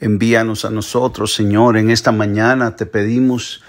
Envíanos a nosotros, Señor. En esta mañana te pedimos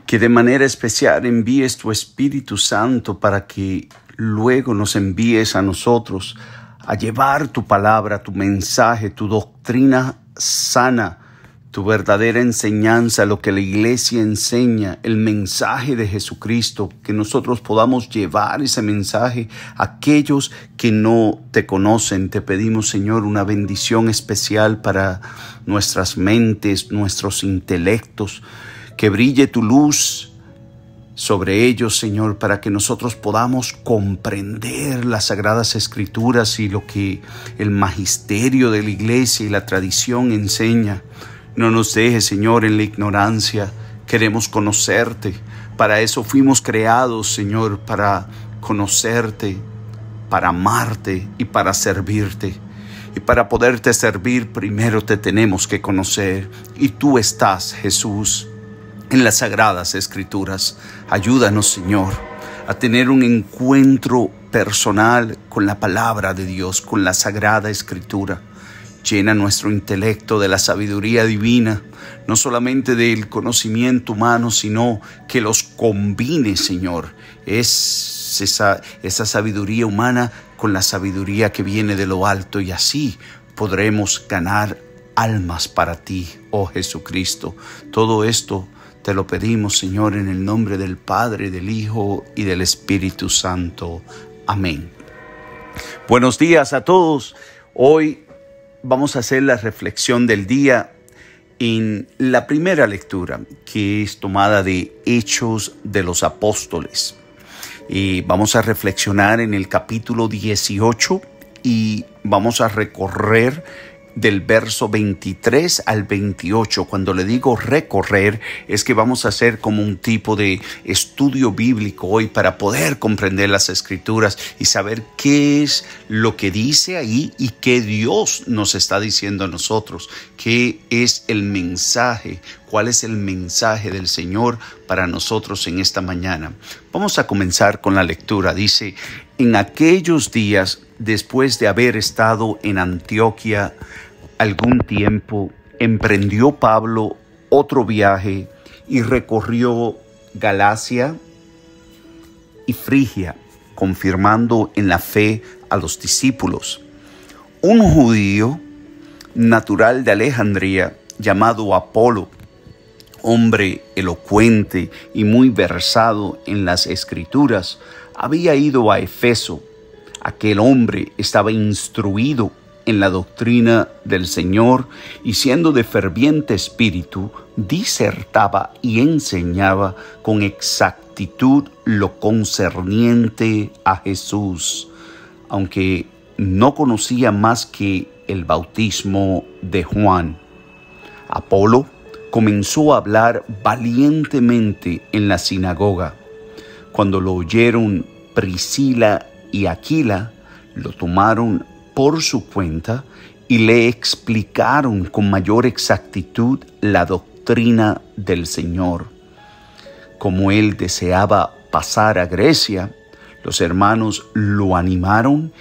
que de manera especial envíes tu Espíritu Santo para que luego nos envíes a nosotros a llevar tu palabra, tu mensaje, tu doctrina sana, tu verdadera enseñanza, lo que la iglesia enseña, el mensaje de Jesucristo, que nosotros podamos llevar ese mensaje a aquellos que no te conocen. Te pedimos, Señor, una bendición especial para nuestras mentes, nuestros intelectos, que brille tu luz sobre ellos, Señor, para que nosotros podamos comprender las Sagradas Escrituras y lo que el magisterio de la iglesia y la tradición enseña. No nos dejes, Señor, en la ignorancia. Queremos conocerte. Para eso fuimos creados, Señor, para conocerte, para amarte y para servirte. Y para poderte servir, primero te tenemos que conocer. Y tú estás, Jesús, en las Sagradas Escrituras. Ayúdanos, Señor, a tener un encuentro personal con la palabra de Dios, con la Sagrada Escritura. Llena nuestro intelecto de la sabiduría divina, no solamente del conocimiento humano, sino que los combine, Señor. Es esa sabiduría humana con la sabiduría que viene de lo alto, y así podremos ganar almas para ti, oh Jesucristo. Todo esto te lo pedimos, Señor, en el nombre del Padre, del Hijo y del Espíritu Santo. Amén. Buenos días a todos. Hoy vamos a hacer la reflexión del día en la primera lectura, que es tomada de Hechos de los Apóstoles. Y vamos a reflexionar en el capítulo 18 y vamos a recorrer del verso 23 al 28. Cuando le digo recorrer, es que vamos a hacer como un tipo de estudio bíblico hoy para poder comprender las Escrituras y saber qué es lo que dice ahí y qué Dios nos está diciendo a nosotros, qué es el mensaje, cuál es el mensaje del Señor para nosotros en esta mañana. Vamos a comenzar con la lectura. Dice: en aquellos días, después de haber estado en Antioquía algún tiempo, emprendió Pablo otro viaje y recorrió Galacia y Frigia, confirmando en la fe a los discípulos. Un judío natural de Alejandría, llamado Apolo, hombre elocuente y muy versado en las Escrituras, había ido a Efeso. Aquel hombre estaba instruido en la doctrina del Señor y, siendo de ferviente espíritu, disertaba y enseñaba con exactitud lo concerniente a Jesús, aunque no conocía más que el bautismo de Juan. Apolo comenzó a hablar valientemente en la sinagoga. Cuando lo oyeron Priscila y Aquila, lo tomaron por su cuenta y le explicaron con mayor exactitud la doctrina del Señor. Como él deseaba pasar a Grecia, los hermanos lo animaron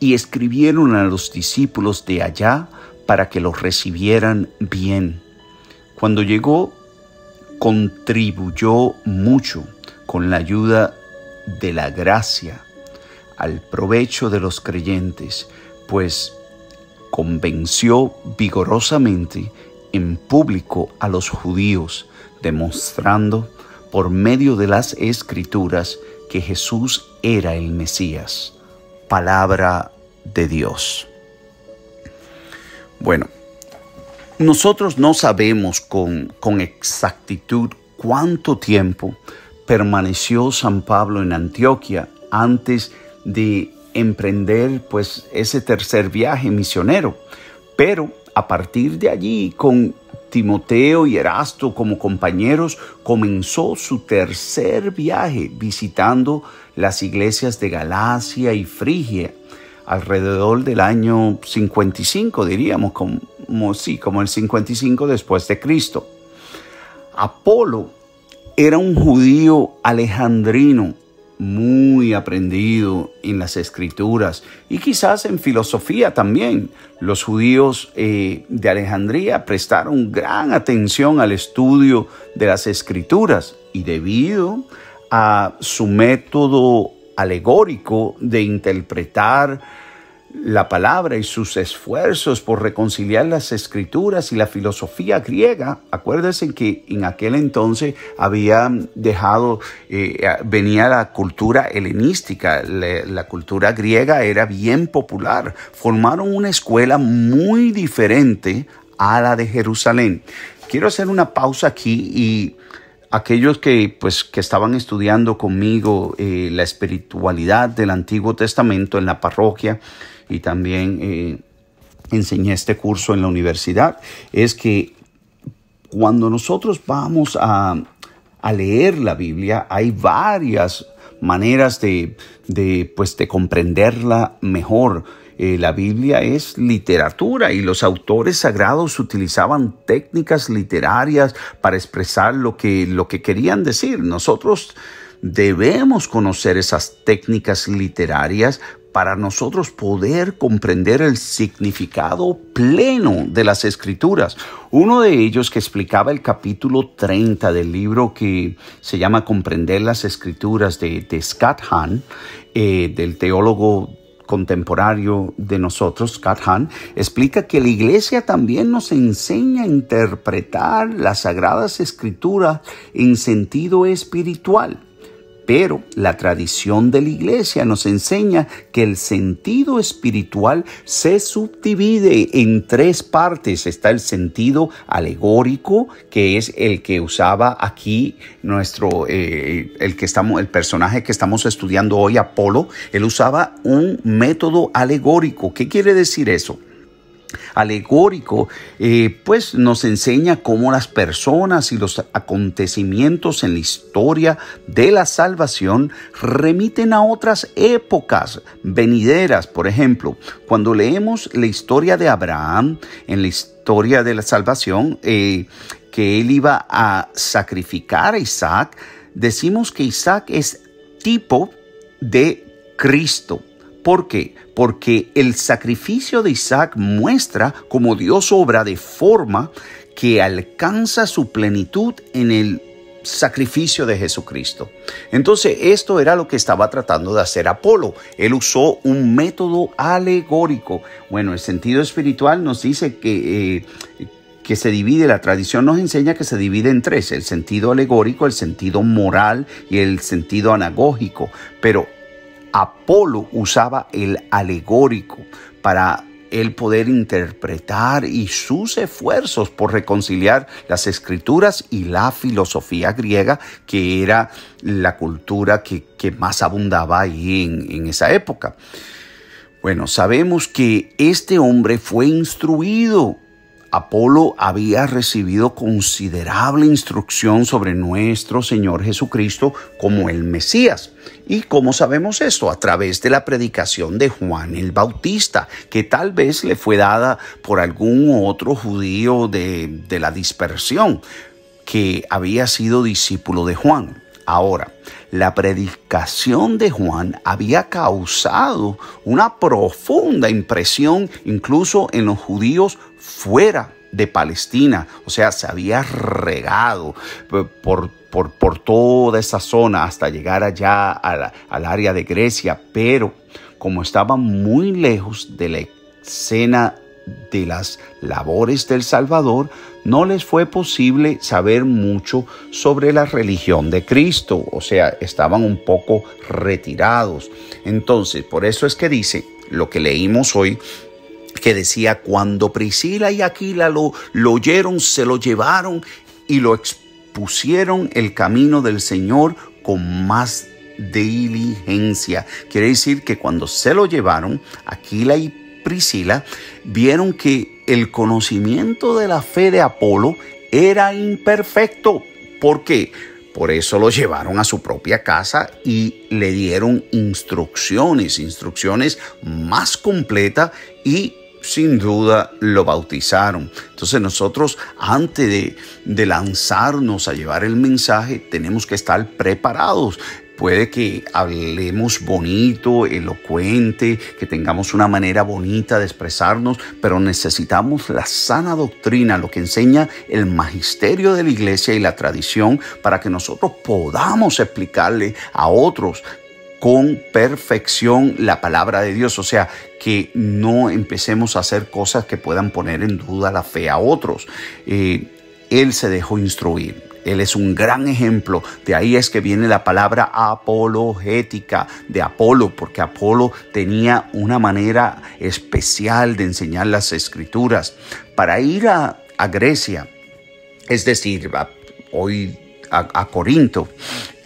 y escribieron a los discípulos de allá para que los recibieran bien. Cuando llegó, contribuyó mucho con la ayuda de la gracia al provecho de los creyentes, pues convenció vigorosamente en público a los judíos, demostrando por medio de las Escrituras que Jesús era el Mesías. Palabra de Dios. Bueno, nosotros no sabemos con exactitud cuánto tiempo permaneció San Pablo en Antioquía antes de emprender ese tercer viaje misionero, pero a partir de allí, con Timoteo y Erasto como compañeros, comenzó su tercer viaje visitando las iglesias de Galacia y Frigia alrededor del año 55, diríamos, como el 55 después de Cristo. Apolo era un judío alejandrino muy aprendido en las escrituras y quizás en filosofía también. Los judíos de Alejandría prestaron gran atención al estudio de las escrituras y debido a su método alegórico de interpretar la palabra y sus esfuerzos por reconciliar las escrituras y la filosofía griega. Acuérdense que en aquel entonces venía la cultura helenística, la cultura griega era bien popular. Formaron una escuela muy diferente a la de Jerusalén. Quiero hacer una pausa aquí y aquellos que estaban estudiando conmigo la espiritualidad del Antiguo Testamento en la parroquia y también enseñé este curso en la universidad, es que cuando nosotros vamos a leer la Biblia, hay varias maneras de comprenderla mejor. La Biblia es literatura y los autores sagrados utilizaban técnicas literarias para expresar lo que querían decir. Nosotros debemos conocer esas técnicas literarias para nosotros poder comprender el significado pleno de las Escrituras. Uno de ellos que explicaba el capítulo 30 del libro que se llama Comprender las Escrituras de Scott Hahn, del teólogo contemporáneo de nosotros, Scott Hahn, explica que la iglesia también nos enseña a interpretar las Sagradas Escrituras en sentido espiritual. Pero la tradición de la iglesia nos enseña que el sentido espiritual se subdivide en tres partes. Está el sentido alegórico, que es el que usaba aquí el personaje que estamos estudiando hoy, Apolo. Él usaba un método alegórico. ¿Qué quiere decir eso? Alegórico, nos enseña cómo las personas y los acontecimientos en la historia de la salvación remiten a otras épocas venideras. Por ejemplo, cuando leemos la historia de Abraham en la historia de la salvación, que él iba a sacrificar a Isaac, decimos que Isaac es tipo de Cristo. ¿Por qué? Porque el sacrificio de Isaac muestra cómo Dios obra de forma que alcanza su plenitud en el sacrificio de Jesucristo. Entonces, esto era lo que estaba tratando de hacer Apolo. Él usó un método alegórico. Bueno, el sentido espiritual nos dice que se divide, la tradición nos enseña que se divide en tres: el sentido alegórico, el sentido moral y el sentido anagógico. Pero Apolo usaba el alegórico para él poder interpretar y sus esfuerzos por reconciliar las escrituras y la filosofía griega, que era la cultura que más abundaba ahí en esa época. Bueno, sabemos que este hombre fue instruido. Apolo había recibido considerable instrucción sobre nuestro Señor Jesucristo como el Mesías. ¿Y cómo sabemos esto? A través de la predicación de Juan el Bautista, que tal vez le fue dada por algún otro judío de la dispersión que había sido discípulo de Juan. Ahora, la predicación de Juan había causado una profunda impresión incluso en los judíos fuera de Palestina. O sea, se había regado por toda esa zona hasta llegar allá al área de Grecia. Pero como estaban muy lejos de la escena de las labores del Salvador, no les fue posible saber mucho sobre la religión de Cristo. O sea, estaban un poco retirados. Entonces, por eso es que dice lo que leímos hoy, que decía: cuando Priscila y Aquila lo oyeron, se lo llevaron y lo expusieron el camino del Señor con más diligencia. Quiere decir que cuando se lo llevaron, Aquila y Priscila vieron que el conocimiento de la fe de Apolo era imperfecto. ¿Por qué? Por eso lo llevaron a su propia casa y le dieron instrucciones más completas y sin duda lo bautizaron. Entonces nosotros, antes de lanzarnos a llevar el mensaje, tenemos que estar preparados. puede que hablemos bonito, elocuente, que tengamos una manera bonita de expresarnos, pero necesitamos la sana doctrina, lo que enseña el magisterio de la iglesia y la tradición, para que nosotros podamos explicarle a otros con perfección la palabra de Dios. O sea, que no empecemos a hacer cosas que puedan poner en duda la fe a otros. Él se dejó instruir. Él es un gran ejemplo. De ahí es que viene la palabra apologética de Apolo, porque Apolo tenía una manera especial de enseñar las escrituras. Para ir a Grecia, es decir, hoy a Corinto,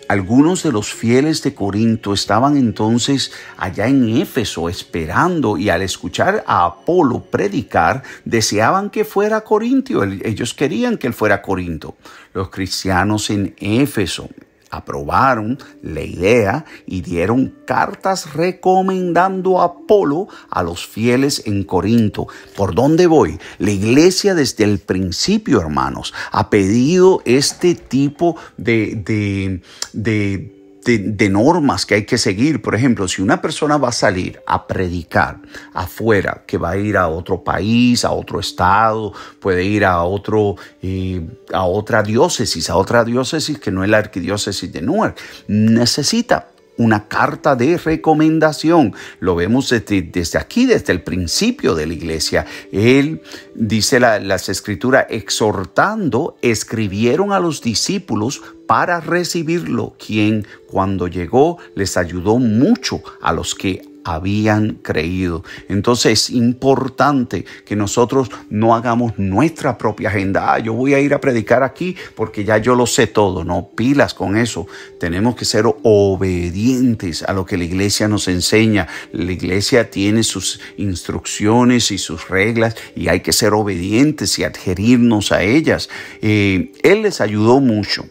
algunos de los fieles de Corinto estaban entonces allá en Éfeso esperando, y al escuchar a Apolo predicar deseaban que fuera a Corinto. Ellos querían que él fuera a Corinto. Los cristianos en Éfeso aprobaron la idea y dieron cartas recomendando a Apolo a los fieles en Corinto. ¿Por dónde voy? La iglesia desde el principio, hermanos, ha pedido este tipo de normas que hay que seguir. Por ejemplo, si una persona va a salir a predicar afuera, que va a ir a otro país, a otro estado, puede ir a otra diócesis que no es la arquidiócesis de Newark, necesita una carta de recomendación. Lo vemos desde aquí, desde el principio de la iglesia. Él, dice las escrituras, exhortando, escribieron a los discípulos para recibirlo, quien cuando llegó les ayudó mucho a los que habían creído. Entonces es importante que nosotros no hagamos nuestra propia agenda. Yo voy a ir a predicar aquí porque ya yo lo sé todo. No, pilas con eso. Tenemos que ser obedientes a lo que la iglesia nos enseña. La iglesia tiene sus instrucciones y sus reglas y hay que ser obedientes y adherirnos a ellas. Él les ayudó mucho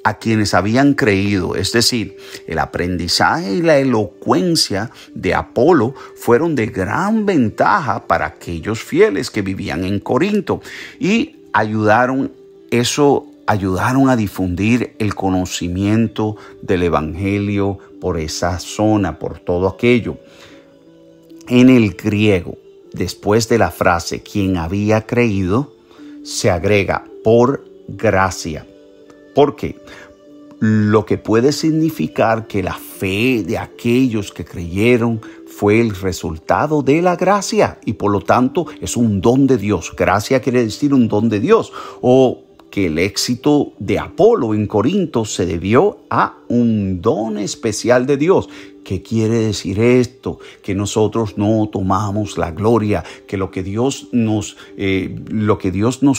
a quienes habían creído, es decir, el aprendizaje y la elocuencia de Apolo fueron de gran ventaja para aquellos fieles que vivían en Corinto y ayudaron a difundir el conocimiento del evangelio por esa zona, por todo aquello. En el griego, después de la frase quien había creído, se agrega por gracia. ¿Por qué? Lo que puede significar que la fe de aquellos que creyeron fue el resultado de la gracia y por lo tanto es un don de Dios. Gracia quiere decir un don de Dios. O que el éxito de Apolo en Corinto se debió a un don especial de Dios. ¿Qué quiere decir esto? Que nosotros no tomamos la gloria, que lo que Dios nos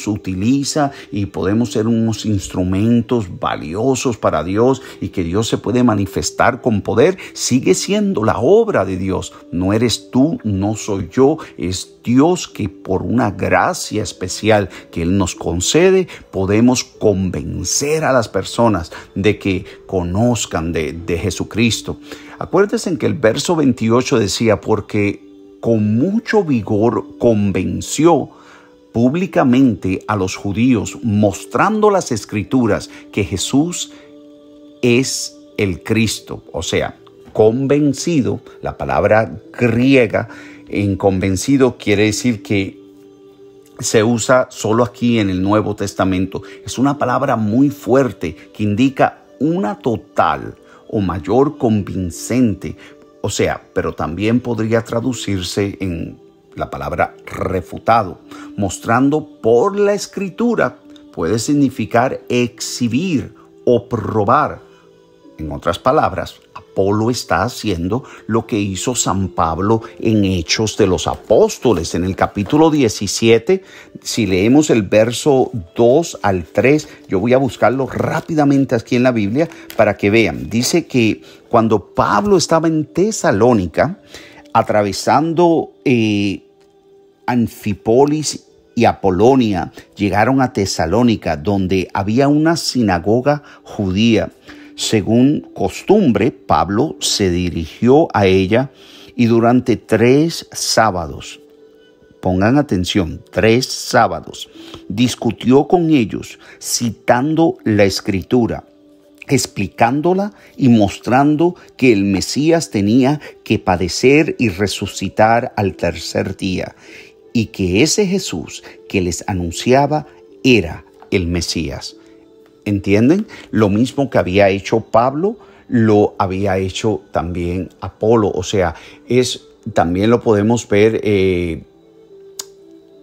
utiliza y podemos ser unos instrumentos valiosos para Dios y que Dios se puede manifestar con poder, sigue siendo la obra de Dios. No eres tú, no soy yo, es Dios que por una gracia especial que Él nos concede, podemos convencer a las personas de que conozcan de Jesucristo. Acuérdense en que el verso 28 decía, porque con mucho vigor convenció públicamente a los judíos, mostrando las escrituras que Jesús es el Cristo. O sea, convencido, la palabra griega en convencido quiere decir que se usa solo aquí en el Nuevo Testamento. Es una palabra muy fuerte que indica una total o mayor convincente, o sea, pero también podría traducirse en la palabra refutado, mostrando por la escritura, puede significar exhibir o probar. En otras palabras, Apolo está haciendo lo que hizo San Pablo en Hechos de los Apóstoles. En el capítulo 17, si leemos el verso 2 al 3, yo voy a buscarlo rápidamente aquí en la Biblia para que vean. Dice que cuando Pablo estaba en Tesalónica, atravesando Anfípolis y Apolonia, llegaron a Tesalónica, donde había una sinagoga judía. Según costumbre, Pablo se dirigió a ella y durante 3 sábados, pongan atención, 3 sábados, discutió con ellos citando la escritura. explicándola y mostrando que el Mesías tenía que padecer y resucitar al tercer día, y que ese Jesús que les anunciaba era el Mesías. ¿Entienden? Lo mismo que había hecho Pablo, lo había hecho también Apolo. O sea, también lo podemos ver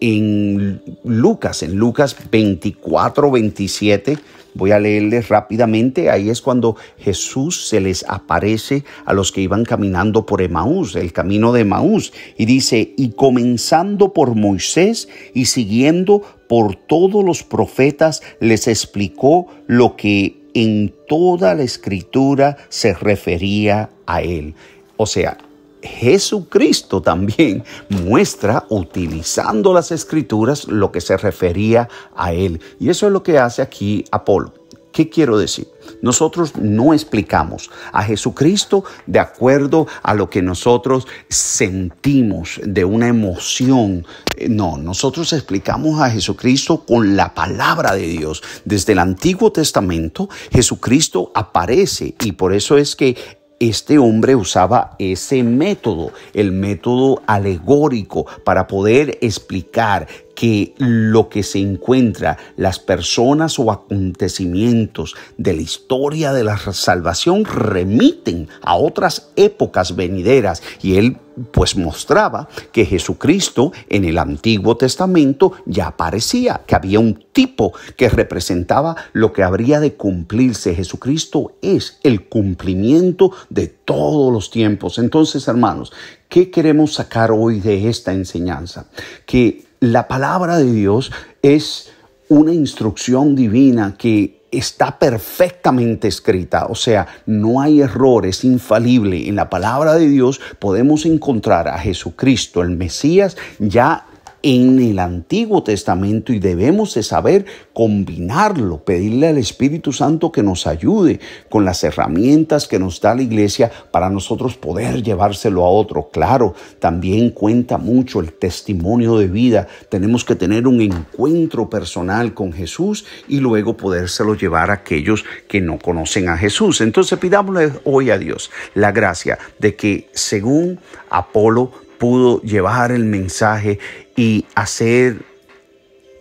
en Lucas 24:27. Voy a leerles rápidamente. Ahí es cuando Jesús se les aparece a los que iban caminando por Emaús, el camino de Emaús. Y dice, y comenzando por Moisés y siguiendo por todos los profetas, les explicó lo que en toda la escritura se refería a él. O sea, Jesucristo también muestra, utilizando las escrituras, lo que se refería a él. Y eso es lo que hace aquí Apolo. ¿Qué quiero decir? Nosotros no explicamos a Jesucristo de acuerdo a lo que nosotros sentimos de una emoción. No, nosotros explicamos a Jesucristo con la palabra de Dios. Desde el Antiguo Testamento, Jesucristo aparece, y por eso es que este hombre usaba ese método, el método alegórico, para poder explicar que lo que se encuentra, las personas o acontecimientos de la historia de la salvación remiten a otras épocas venideras. Y él pues mostraba que Jesucristo en el Antiguo Testamento ya aparecía, que había un tipo que representaba lo que habría de cumplirse. Jesucristo es el cumplimiento de todos los tiempos. Entonces, hermanos, ¿qué queremos sacar hoy de esta enseñanza? Que la palabra de Dios es una instrucción divina que está perfectamente escrita. O sea, no hay error, es infalible. En la palabra de Dios podemos encontrar a Jesucristo, el Mesías, ya en el Antiguo Testamento, y debemos de saber combinarlo, pedirle al Espíritu Santo que nos ayude con las herramientas que nos da la iglesia para nosotros poder llevárselo a otro. Claro, también cuenta mucho el testimonio de vida. Tenemos que tener un encuentro personal con Jesús y luego podérselo llevar a aquellos que no conocen a Jesús. Entonces pidámosle hoy a Dios la gracia de que, según Apolo pudo llevar el mensaje y hacer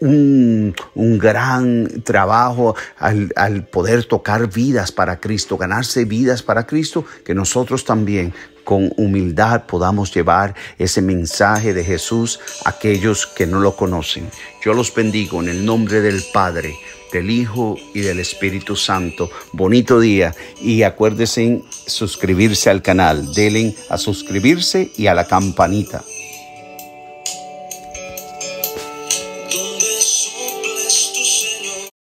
un gran trabajo al poder tocar vidas para Cristo, ganarse vidas para Cristo, que nosotros también con humildad podamos llevar ese mensaje de Jesús a aquellos que no lo conocen. Yo los bendigo en el nombre del Padre, del Hijo y del Espíritu Santo. Bonito día, y acuérdense en suscribirse al canal. Denle a suscribirse y a la campanita.